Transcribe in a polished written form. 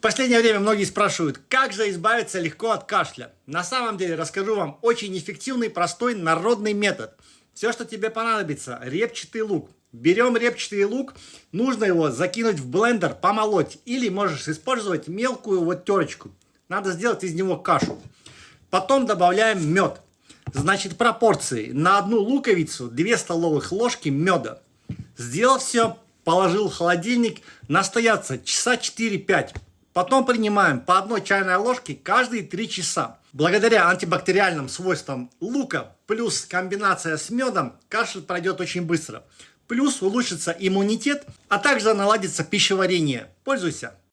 последнее время многие спрашивают, как же избавиться легко от кашля. На самом деле расскажу вам очень эффективный, простой, народный метод. Все, что тебе понадобится, репчатый лук. Берем репчатый лук, нужно его закинуть в блендер, помолоть. Или можешь использовать мелкую вот терочку. Надо сделать из него кашу. Потом добавляем мед. Значит, пропорции. На одну луковицу 2 столовых ложки меда. Сделал все, положил в холодильник, настояться часа 4-5. Потом принимаем по 1 чайной ложке каждые 3 часа. Благодаря антибактериальным свойствам лука плюс комбинация с медом кашель пройдет очень быстро. Плюс улучшится иммунитет, а также наладится пищеварение. Пользуйся!